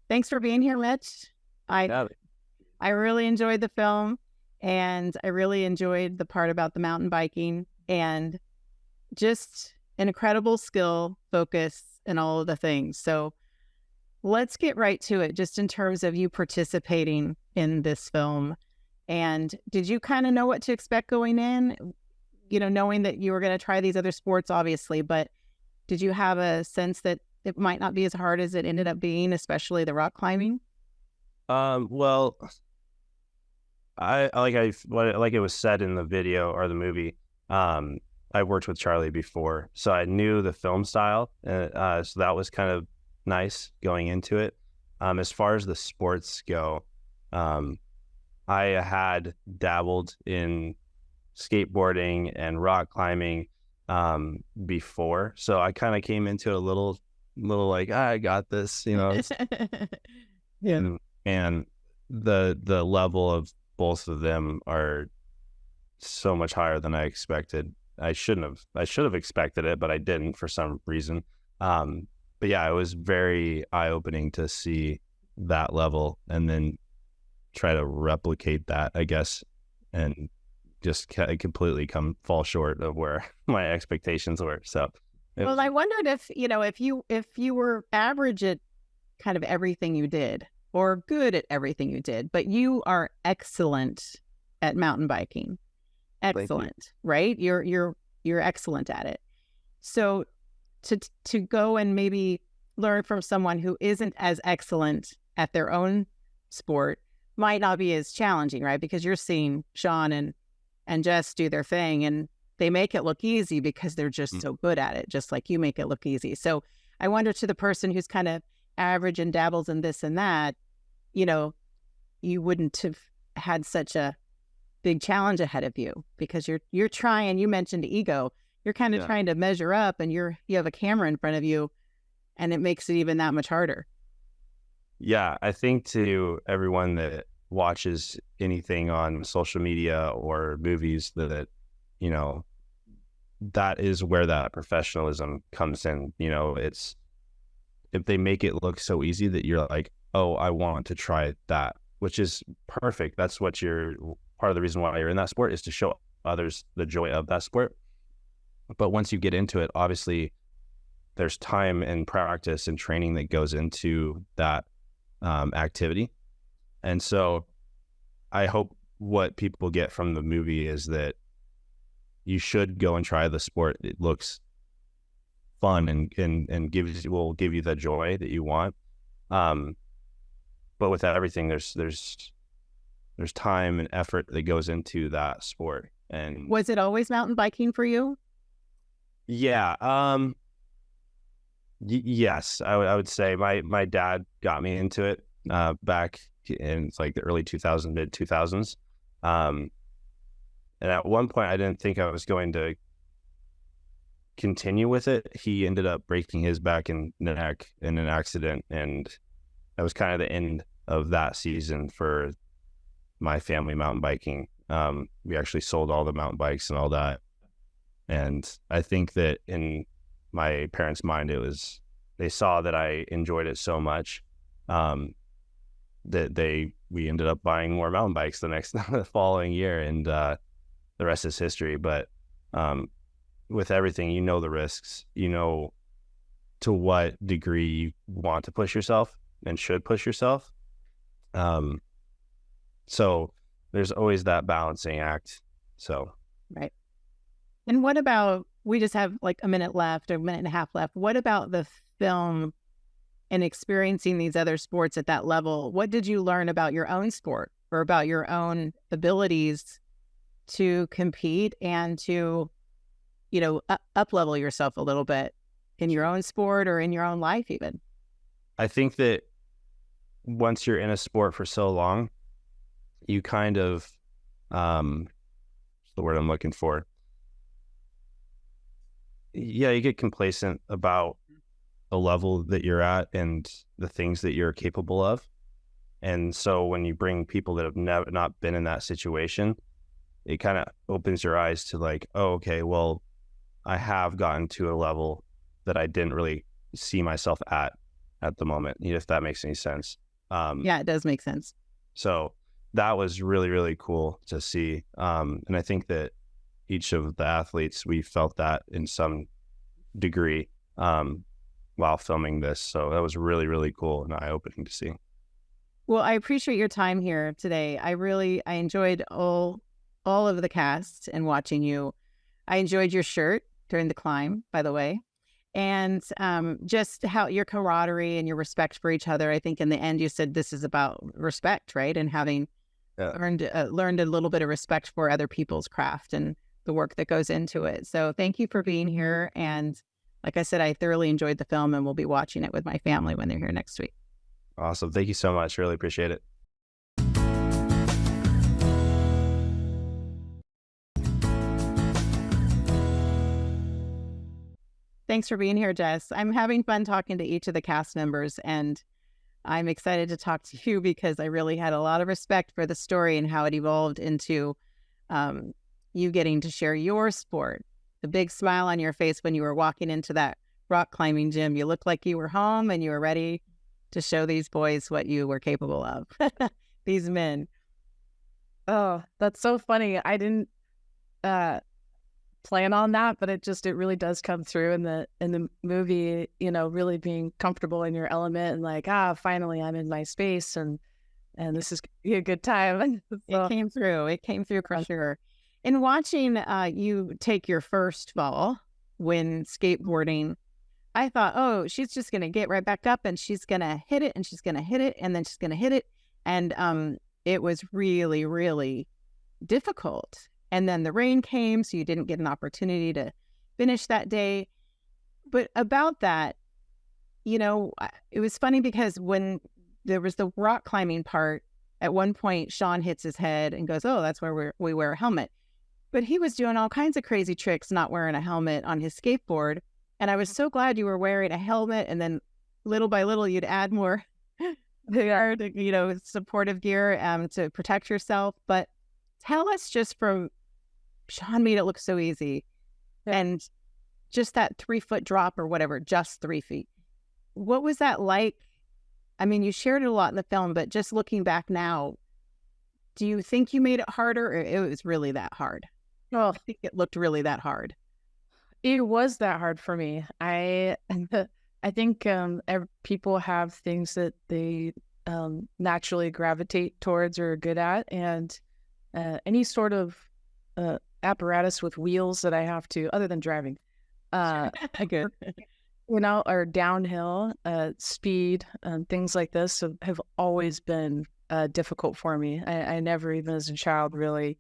Thanks for being here, Mitch. I Yeah, I really enjoyed the film, and I really enjoyed the part about the mountain biking, and just an incredible skill, focus, and all of the things. So let's get right to it, just in terms of you participating in this film. And did you kind of know what to expect going in? Knowing that you were going to try these other sports, obviously, but did you have a sense that it might not be as hard as it ended up being, especially the rock climbing? well, like it was said in the video or the movie. I worked with Charley before, so I knew the film style, so that was kind of nice going into it. As far as the sports go, I had dabbled in skateboarding and rock climbing before, so I kind of came into it a little like, I got this, Yeah. and the level of both of them are so much higher than I expected. I should have expected it, but I didn't for some reason. But yeah, it was very eye-opening to see that level and then try to replicate that, I guess, and just completely fall short of where my expectations were. So Well, I wondered if you were average at kind of everything you did, or good at everything you did, but you are excellent at mountain biking. Excellent, right? You're excellent at it. So to go and maybe learn from someone who isn't as excellent at their own sport might not be as challenging, right? Because you're seeing Sean and Jess do their thing, and they make it look easy because they're just so good at it, just like you make it look easy. So I wonder, to the person who's kind of average and dabbles in this and that, you wouldn't have had such a big challenge ahead of you, because you're trying. You mentioned ego. You're kind of trying to measure up, and you have a camera in front of you, and it makes it even that much harder. Yeah, I think to everyone that watches anything on social media or movies, that that is where that professionalism comes in. It's, if they make it look so easy that you're like, oh, I want to try that, which is perfect. That's what part of the reason why you're in that sport, is to show others the joy of that sport. But once you get into it, obviously there's time and practice and training that goes into that activity. And so I hope what people get from the movie is that you should go and try the sport. It looks fun and will give you the joy that you want. But with everything, there's time and effort that goes into that sport. And was it always mountain biking for you? Yeah. Yes, I would say my dad got me into it back in like the early 2000s, mid 2000s. And at one point, I didn't think I was going to continue with it. He ended up breaking his back and neck in an accident, and that was kind of the end of that season for my family mountain biking. We actually sold all the mountain bikes and all that. And I think that in my parents' mind, they saw that I enjoyed it so much that we ended up buying more mountain bikes the following year, and the rest is history. But with everything, the risks, to what degree you want to push yourself and should push yourself. So there's always that balancing act. So Right. And what about, we just have like a minute left, or a minute and a half left. What about the film and experiencing these other sports at that level? What did you learn about your own sport, or about your own abilities to compete and to, up level yourself a little bit in your own sport or in your own life even? I think that once you're in a sport for so long, you kind of, what's the word I'm looking for? Yeah, you get complacent about the level that you're at and the things that you're capable of. And so when you bring people that have not been in that situation, it kind of opens your eyes to like, oh, okay, well, I have gotten to a level that I didn't really see myself at. at the moment, if that makes any sense. Yeah, it does make sense. So that was really, really cool to see. And I think that each of the athletes, we felt that in some degree while filming this. So that was really, really cool and eye-opening to see. Well, I appreciate your time here today. I enjoyed all of the cast and watching you. I enjoyed your shirt during the climb, by the way, and just how your camaraderie and your respect for each other. I think in the end, you said this is about respect, right? And having learned a little bit of respect for other people's craft and the work that goes into it. So thank you for being here. And like I said, I thoroughly enjoyed the film, and we'll be watching it with my family when they're here next week. Awesome. Thank you so much. Really appreciate it. Thanks for being here, Jess. I'm having fun talking to each of the cast members, and I'm excited to talk to you because I really had a lot of respect for the story and how it evolved into you getting to share your sport. The big smile on your face when you were walking into that rock climbing gym. You looked like you were home and you were ready to show these boys what you were capable of. These men. Oh, that's so funny. I didn't plan on that, but it really does come through in the movie, really being comfortable in your element and like, finally I'm in my space and this is gonna be a good time. So, It came through for sure. In watching you take your first fall when skateboarding, I thought, oh, she's just going to get right back up and she's going to hit it and she's going to hit it and then she's going to hit it. And it was really, really difficult. And then the rain came, so you didn't get an opportunity to finish that day. But about that, it was funny because when there was the rock climbing part, at one point, Sean hits his head and goes, oh, that's where we wear a helmet. But he was doing all kinds of crazy tricks, not wearing a helmet on his skateboard. And I was so glad you were wearing a helmet. And then little by little, you'd add more supportive gear to protect yourself. But tell us just from Sean made it look so easy. And just that 3-foot drop or whatever, just 3 feet. What was that like? I mean, you shared it a lot in the film, but just looking back now, do you think you made it harder or it was really that hard? Well, I think it looked really that hard. It was that hard for me. I think people have things that they naturally gravitate towards or are good at, and any sort of apparatus with wheels that I have to, other than driving, Good. or downhill speed and things like this have always been difficult for me. I never, even as a child, really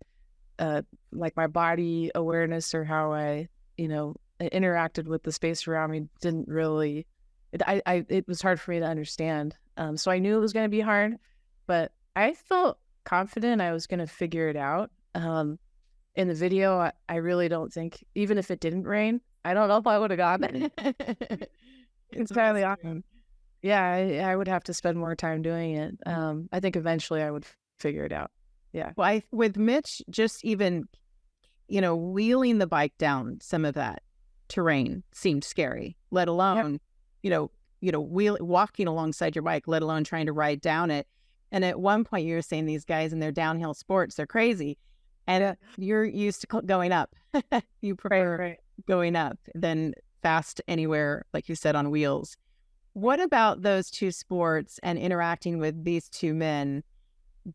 like my body awareness or how I interacted with the space around me didn't really. It was hard for me to understand. So I knew it was going to be hard, but I felt confident I was going to figure it out. In the video, I really don't think, even if it didn't rain, I don't know if I would have gotten it. It's entirely awesome. Yeah, I would have to spend more time doing it. I think eventually I would figure it out. Yeah. Well, with Mitch, just even, wheeling the bike down some of that terrain seemed scary, let alone, walking alongside your bike, let alone trying to ride down it. And at one point you were saying these guys in their downhill sports, they're crazy. And you're used to going up. You prefer going up than fast anywhere, like you said, on wheels. What about those two sports and interacting with these two men?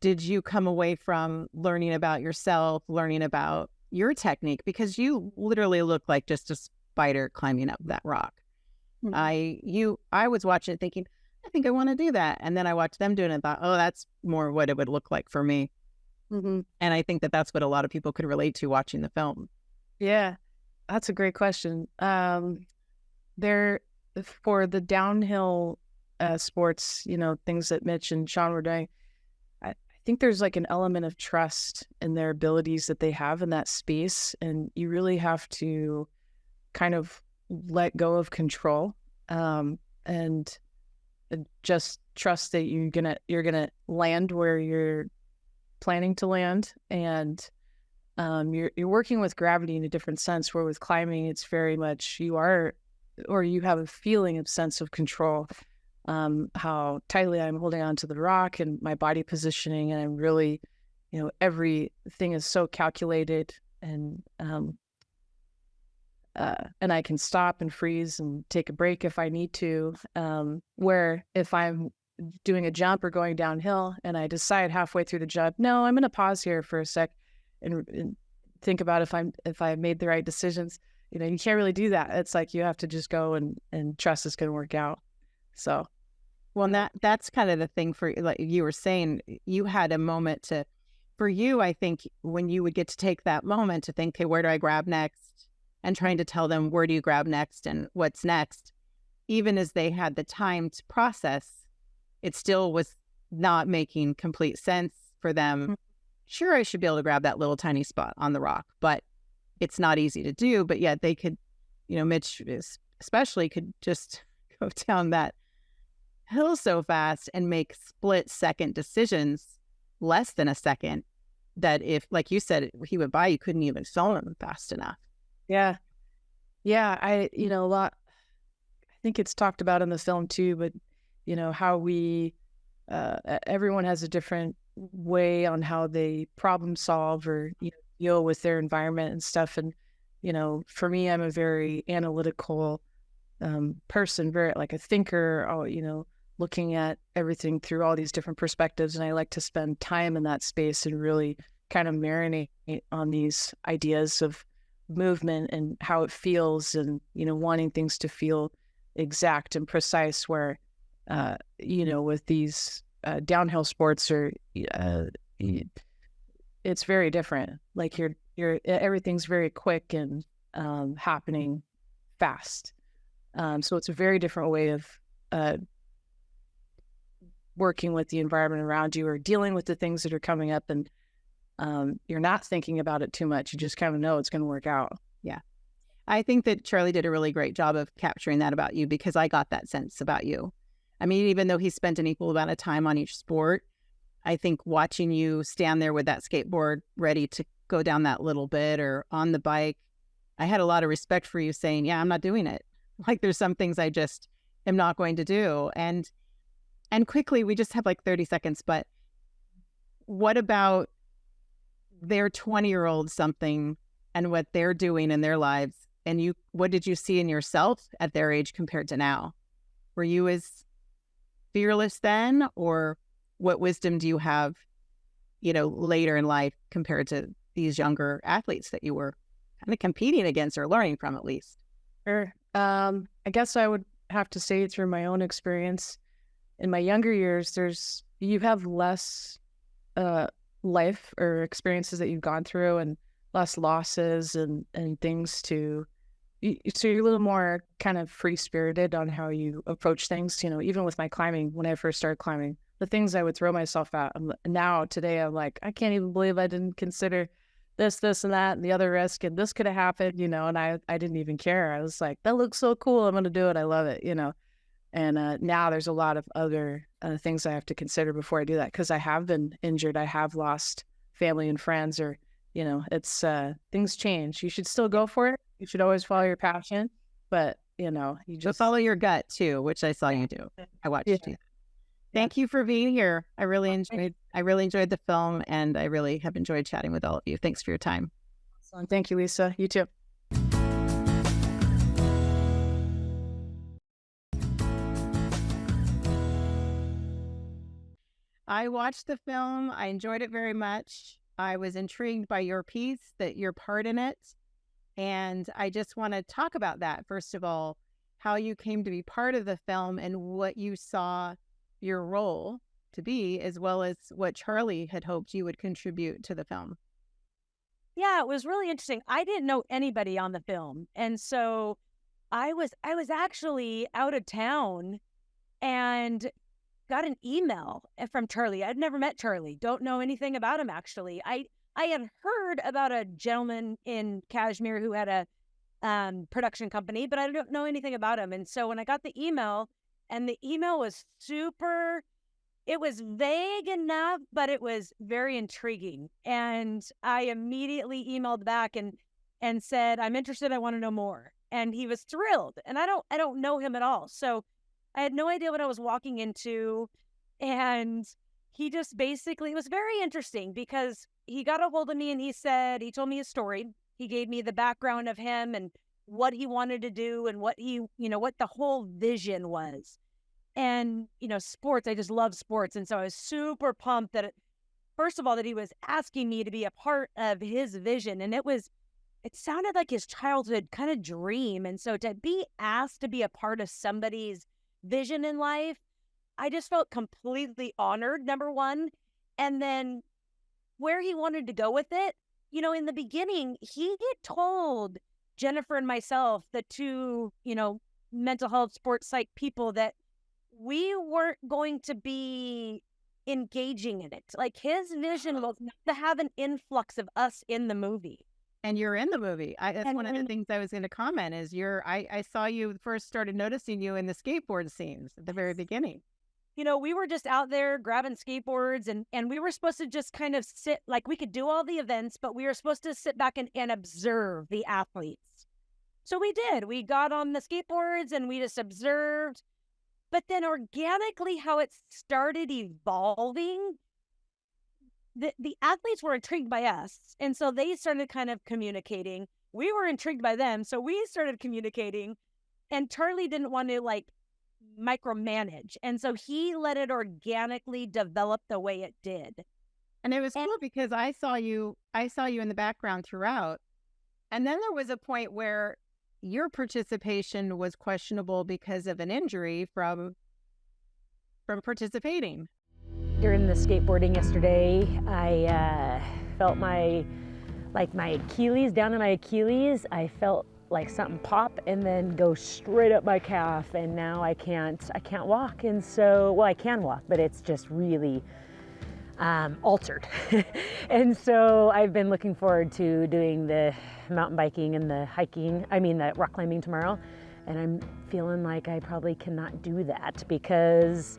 Did you come away from learning about yourself, learning about your technique? Because you literally look like just a spider climbing up that rock. Mm-hmm. I was watching it thinking, I think I want to do that. And then I watched them do it and thought, oh, that's more what it would look like for me. Mm-hmm. And I think that that's what a lot of people could relate to watching the film. Yeah, that's a great question. For the downhill sports, things that Mitch and Sean were doing, I think there's like an element of trust in their abilities that they have in that space. And you really have to kind of let go of control and just trust that you're gonna land where you're planning to land, and you're working with gravity in a different sense, where with climbing it's very much you have a feeling of sense of control. how tightly I'm holding on to the rock and my body positioning. And I'm really, everything is so calculated, and I can stop and freeze and take a break if I need to. Where if I'm doing a jump or going downhill and I decide halfway through the jump, no, I'm going to pause here for a sec and think about if I made the right decisions. You can't really do that. It's like you have to just go and trust it's going to work out. So, well, that's kind of the thing for, like you were saying, you had a moment for you, I think, when you would get to take that moment to think, okay, where do I grab next? And trying to tell them, where do you grab next and what's next? Even as they had the time to process, it still was not making complete sense for them. Sure, I should be able to grab that little tiny spot on the rock, but it's not easy to do. But yet they could, Mitch especially could just go down that hill so fast and make split-second decisions, less than a second, that if, like you said, he would you couldn't even film him fast enough. Yeah. I think it's talked about in the film too, but how we, everyone has a different way on how they problem solve or deal with their environment and stuff. And, for me, I'm a very analytical person, very like a thinker, looking at everything through all these different perspectives. And I like to spend time in that space and really kind of marinate on these ideas of movement and how it feels, and wanting things to feel exact and precise, where with these downhill sports it's very different. Like you're everything's very quick and happening fast, so it's a very different way of working with the environment around you or dealing with the things that are coming up, and you're not thinking about it too much. You just kind of know it's going to work out. Yeah. I think that Charley did a really great job of capturing that about you, because I got that sense about you. I mean, even though he spent an equal amount of time on each sport, I think watching you stand there with that skateboard ready to go down that little bit or on the bike, I had a lot of respect for you saying, yeah, I'm not doing it. Like there's some things I just am not going to do. And quickly, we just have like 30 seconds, but what about their 20-year-old something and what they're doing in their lives? And what did you see in yourself at their age compared to now? Were you as fearless then, or what wisdom do you have, later in life compared to these younger athletes that you were kind of competing against or learning from, at least? Sure. I guess I would have to say through my own experience. In my younger years, you have less life or experiences that you've gone through, and less losses and things so you're a little more kind of free-spirited on how you approach things. Even with my climbing, when I first started climbing, the things I would throw myself at, today I'm like, I can't even believe I didn't consider this and that and the other risk, and this could have happened, and I didn't even care. I was like, that looks so cool, I'm going to do it, I love it, And now there's a lot of other things I have to consider before I do that, because I have been injured. I have lost family and friends, or, it's things change. You should still go for it. You should always follow your passion, but, you just follow your gut too, which I saw you do. I watched you. Thank you for being here. I really enjoyed the film, and I really have enjoyed chatting with all of you. Thanks for your time. Awesome. Thank you, Lisa. You too. I watched the film. I enjoyed it very much. I was intrigued by your piece, your part in it. And I just want to talk about that. First of all, how you came to be part of the film and what you saw your role to be, as well as what Charley had hoped you would contribute to the film. Yeah, it was really interesting. I didn't know anybody on the film. And so I was actually out of town and got an email from Charley. I'd never met Charley. Don't know anything about him, actually. I had heard about a gentleman in Kashmir who had a production company, but I don't know anything about him. And so when I got the email, and the email was it was vague enough, but it was very intriguing. And I immediately emailed back and said, I'm interested. I want to know more. And he was thrilled. And I don't know him at all. So I had no idea what I was walking into. And he just basically, it was very interesting because he got a hold of me and he told me his story. He gave me the background of him and what he wanted to do and what what the whole vision was. And, sports, I just love sports. And so I was super pumped that, first of all, that he was asking me to be a part of his vision. And it sounded like his childhood kind of dream. And so to be asked to be a part of somebody's vision in life, I just felt completely honored, number one. And then where he wanted to go with it, in the beginning, he had told Jennifer and myself, the two, mental health sports psych people, that we weren't going to be engaging in it. Like, his vision was not to have an influx of us in the movie. And you're in the movie. That's one of the things I was going to comment is I saw you first started noticing you in the skateboard scenes at the very beginning. We were just out there grabbing skateboards and we were supposed to just kind of sit, like, we could do all the events, but we were supposed to sit back and observe the athletes. So we did. We got on the skateboards and we just observed. But then organically, how it started evolving, the athletes were intrigued by us. And so they started kind of communicating. We were intrigued by them. So we started communicating. And Charley didn't want to, micromanage. And so he let it organically develop the way it did. And it was cool because I saw you in the background throughout. And then there was a point where your participation was questionable because of an injury from participating. During the skateboarding yesterday, I felt my Achilles, down to my Achilles, I felt like something pop and then go straight up my calf, and now I can't walk. And so, well, I can walk, but it's just really altered. And so I've been looking forward to doing the mountain biking and the rock climbing tomorrow. And I'm feeling like I probably cannot do that because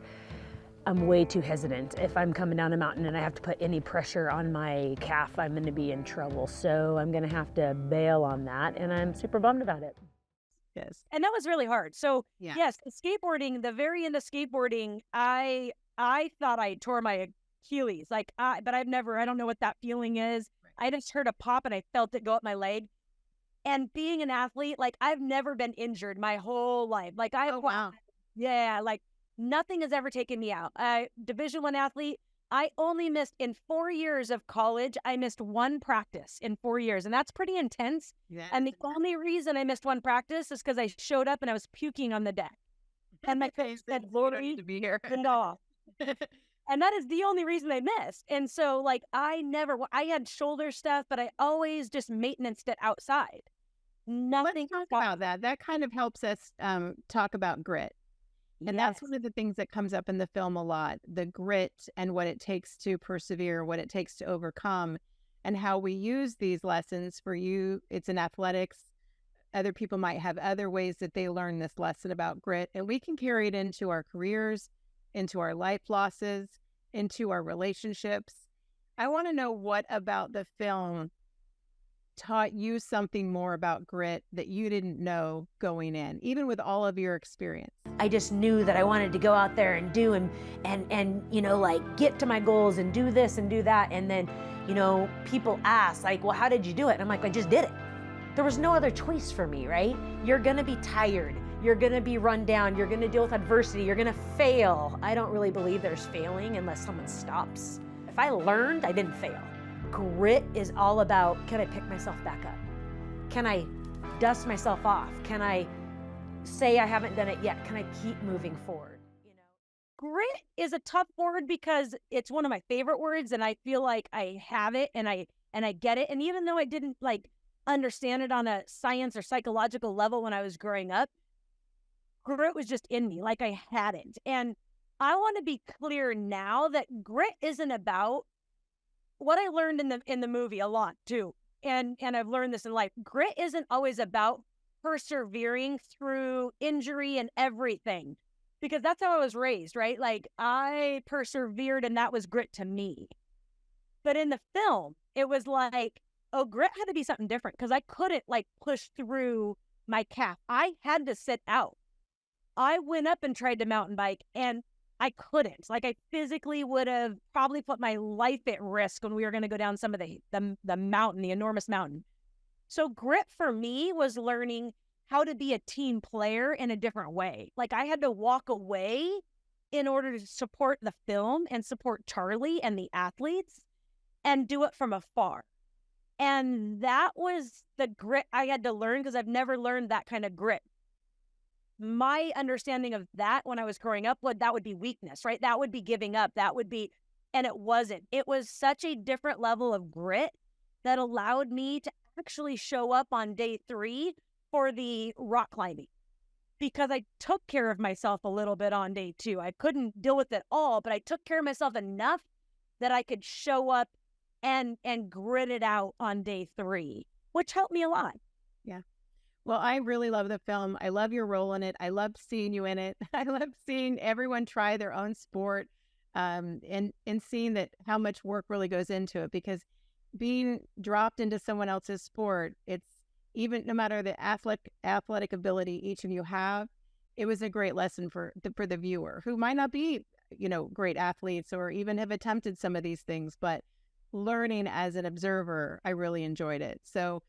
I'm way too hesitant. If I'm coming down a mountain and I have to put any pressure on my calf, I'm going to be in trouble. So I'm going to have to bail on that, and I'm super bummed about it. Yes. And that was really hard. So yeah. Yes, skateboarding, the very end of skateboarding, I thought I tore my Achilles. But I don't know what that feeling is. Right. I just heard a pop and I felt it go up my leg. And being an athlete, I've never been injured my whole life. Wow. Yeah, nothing has ever taken me out. Division I athlete, I only missed, in 4 years of college, I missed one practice in 4 years. And that's pretty intense. Yeah. And the only reason I missed one practice is because I showed up and I was puking on the deck. And my coach said, Lori, to be here. Get off. And that is the only reason I missed. And so, I had shoulder stuff, but I always just maintenanced it outside. Nothing. Let's talk about that. That kind of helps us talk about grit. And that's one of the things that comes up in the film a lot, the grit and what it takes to persevere, what it takes to overcome, and how we use these lessons. For you, it's in athletics. Other people might have other ways that they learn this lesson about grit, and we can carry it into our careers, into our life losses, into our relationships. I want to know what about the film taught you something more about grit that you didn't know going in, even with all of your experience. I just knew that I wanted to go out there and do and get to my goals and do this and do that. And then, people ask well, how did you do it? And I'm like, I just did it. There was no other choice for me, right? You're going to be tired. You're going to be run down. You're going to deal with adversity. You're going to fail. I don't really believe there's failing unless someone stops. If I learned, I didn't fail. Grit is all about, can I pick myself back up? Can I dust myself off? Can I say I haven't done it yet? Can I keep moving forward? Grit is a tough word because it's one of my favorite words, and I feel like I have it and I get it. And even though I didn't understand it on a science or psychological level when I was growing up, grit was just in me, I had it. And I want to be clear now that grit isn't about what I learned in the movie a lot too. And I've learned this in life. Grit isn't always about persevering through injury and everything, because that's how I was raised, right? I persevered and that was grit to me. But in the film, it was grit had to be something different because I couldn't push through my calf. I had to sit out. I went up and tried to mountain bike, and I couldn't. Like, I physically would have probably put my life at risk when we were going to go down some of the mountain, the enormous mountain. So grit for me was learning how to be a team player in a different way. Like, I had to walk away in order to support the film and support Charley and the athletes and do it from afar. And that was the grit I had to learn, because I've never learned that kind of grit. My understanding of that when I was growing up, that would be weakness, right? That would be giving up. That would be, and it wasn't. It was such a different level of grit that allowed me to actually show up on day 3 for the rock climbing, because I took care of myself a little bit on day 2. I couldn't deal with it all, but I took care of myself enough that I could show up and grit it out on day 3, which helped me a lot. Yeah. Well, I really love the film. I love your role in it. I love seeing you in it. I love seeing everyone try their own sport, and seeing that how much work really goes into it, because being dropped into someone else's sport, it's even, no matter the athletic ability each of you have, it was a great lesson for the viewer who might not be, great athletes or even have attempted some of these things, but learning as an observer, I really enjoyed it. So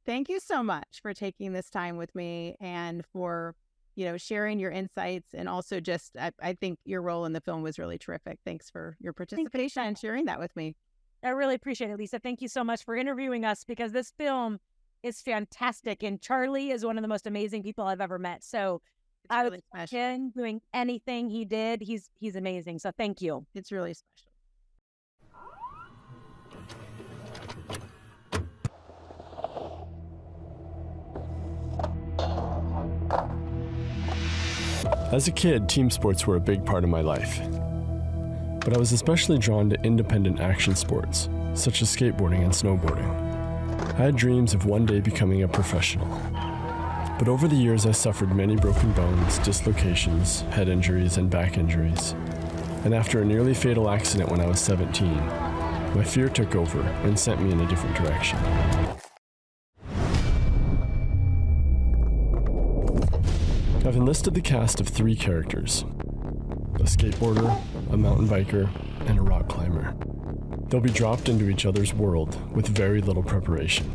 thank you so much for taking this time with me and for, sharing your insights, and also just, I think your role in the film was really terrific. Thanks for your participation and sharing that with me. I really appreciate it, Lisa. Thank you so much for interviewing us, because this film is fantastic, and Charley is one of the most amazing people I've ever met. So I would watch him doing anything he did. He's amazing. So thank you. It's really special. As a kid, team sports were a big part of my life. But I was especially drawn to independent action sports, such as skateboarding and snowboarding. I had dreams of one day becoming a professional. But over the years, I suffered many broken bones, dislocations, head injuries, and back injuries. And after a nearly fatal accident when I was 17, my fear took over and sent me in a different direction. I've enlisted the cast of 3 characters: a skateboarder, a mountain biker, and a rock climber. They'll be dropped into each other's world with very little preparation.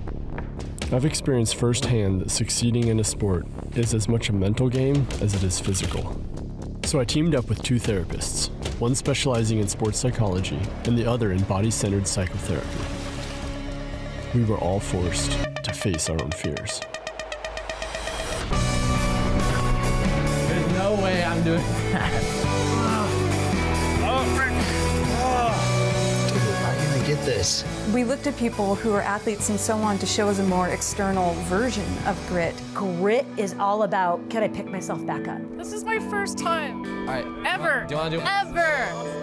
I've experienced firsthand that succeeding in a sport is as much a mental game as it is physical. So I teamed up with 2 therapists, one specializing in sports psychology and the other in body-centered psychotherapy. We were all forced to face our own fears. There's no way I'm doing that. Get this. We looked at people who are athletes and so on to show us a more external version of grit. Grit is all about, can I pick myself back up? This is my first time. All right. Ever. Do you want to do Ever